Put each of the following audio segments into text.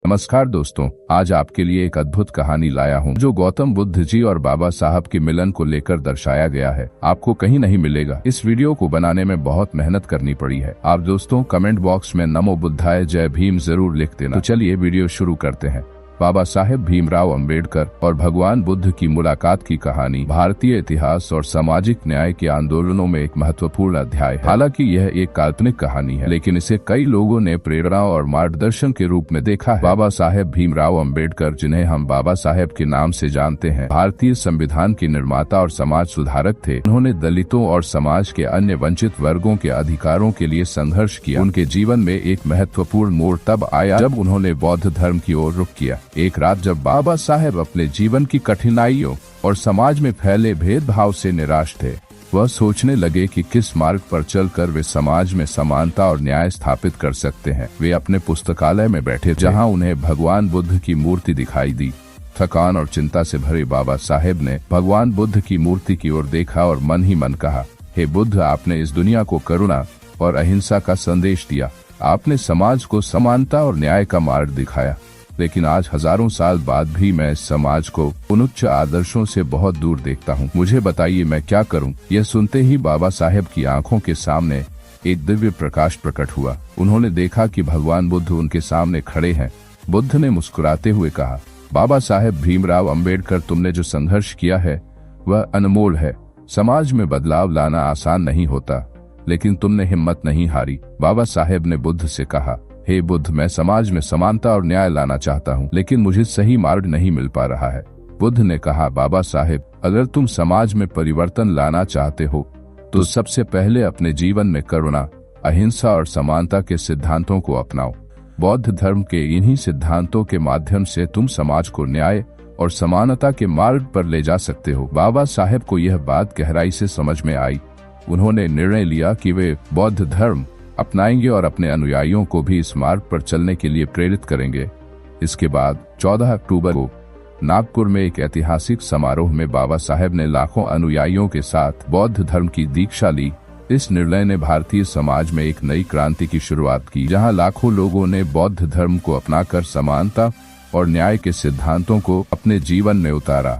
नमस्कार दोस्तों, आज आपके लिए एक अद्भुत कहानी लाया हूँ जो गौतम बुद्ध जी और बाबा साहब के मिलन को लेकर दर्शाया गया है। आपको कहीं नहीं मिलेगा। इस वीडियो को बनाने में बहुत मेहनत करनी पड़ी है। आप दोस्तों कमेंट बॉक्स में नमो बुद्धाय जय भीम जरूर लिख देना। तो चलिए वीडियो शुरू करते हैं। बाबा साहेब भीमराव अंबेडकर और भगवान बुद्ध की मुलाकात की कहानी भारतीय इतिहास और सामाजिक न्याय के आंदोलनों में एक महत्वपूर्ण अध्याय है। हालांकि यह एक काल्पनिक कहानी है, लेकिन इसे कई लोगों ने प्रेरणा और मार्गदर्शन के रूप में देखा है। बाबा साहेब भीमराव अंबेडकर, जिन्हें हम बाबा साहेब के नाम से जानते हैं, भारतीय संविधान के निर्माता और समाज सुधारक थे। उन्होंने दलितों और समाज के अन्य वंचित वर्गों के अधिकारों के लिए संघर्ष किया। उनके जीवन में एक महत्वपूर्ण मोड़ तब आया जब उन्होंने बौद्ध धर्म की ओर रुख किया। एक रात जब बाबा साहेब अपने जीवन की कठिनाइयों और समाज में फैले भेदभाव से निराश थे, वह सोचने लगे कि किस मार्ग पर चलकर वे समाज में समानता और न्याय स्थापित कर सकते हैं। वे अपने पुस्तकालय में बैठे थे, जहां उन्हें भगवान बुद्ध की मूर्ति दिखाई दी। थकान और चिंता से भरे बाबा साहेब ने भगवान बुद्ध की मूर्ति की ओर देखा और मन ही मन कहा, हे बुद्ध, आपने इस दुनिया को करुणा और अहिंसा का संदेश दिया। आपने समाज को समानता और न्याय का मार्ग दिखाया, लेकिन आज हजारों साल बाद भी मैं इस समाज को उन उच्च आदर्शों से बहुत दूर देखता हूँ। मुझे बताइए, मैं क्या करूँ? यह सुनते ही बाबा साहेब की आंखों के सामने एक दिव्य प्रकाश प्रकट हुआ। उन्होंने देखा कि भगवान बुद्ध उनके सामने खड़े हैं। बुद्ध ने मुस्कुराते हुए कहा, बाबा साहेब भीमराव अंबेडकर, तुमने जो संघर्ष किया है वह अनमोल है। समाज में बदलाव लाना आसान नहीं होता, लेकिन तुमने हिम्मत नहीं हारी। बाबा साहेब ने बुद्ध से कहा, हे बुद्ध, मैं समाज में समानता और न्याय लाना चाहता हूँ, लेकिन मुझे सही मार्ग नहीं मिल पा रहा है। बुद्ध ने कहा, बाबा साहेब, अगर तुम समाज में परिवर्तन लाना चाहते हो तो सबसे पहले अपने जीवन में करुणा, अहिंसा और समानता के सिद्धांतों को अपनाओ। बौद्ध धर्म के इन्हीं सिद्धांतों के माध्यम से तुम समाज को न्याय और समानता के मार्ग पर ले जा सकते हो। बाबा साहेब को यह बात गहराई से समझ में आई। उन्होंने निर्णय लिया कि वे बौद्ध धर्म अपनाएंगे और अपने अनुयायियों को भी इस मार्ग पर चलने के लिए प्रेरित करेंगे। इसके बाद 14 अक्टूबर को नागपुर में एक ऐतिहासिक समारोह में बाबा साहेब ने लाखों अनुयायियों के साथ बौद्ध धर्म की दीक्षा ली। इस निर्णय ने भारतीय समाज में एक नई क्रांति की शुरुआत की, जहां लाखों लोगों ने बौद्ध धर्म को अपनाकर समानता और न्याय के सिद्धांतों को अपने जीवन में उतारा।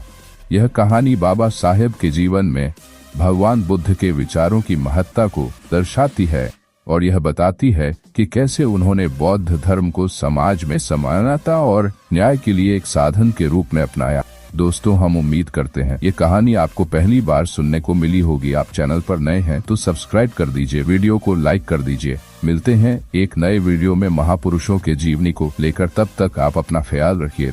यह कहानी बाबा साहेब के जीवन में भगवान बुद्ध के विचारों की महत्ता को दर्शाती है और यह बताती है कि कैसे उन्होंने बौद्ध धर्म को समाज में समानता और न्याय के लिए एक साधन के रूप में अपनाया। दोस्तों, हम उम्मीद करते हैं ये कहानी आपको पहली बार सुनने को मिली होगी। आप चैनल पर नए हैं तो सब्सक्राइब कर दीजिए, वीडियो को लाइक कर दीजिए। मिलते हैं एक नए वीडियो में महापुरुषों के जीवनी को लेकर। तब तक आप अपना ख्याल रखिए।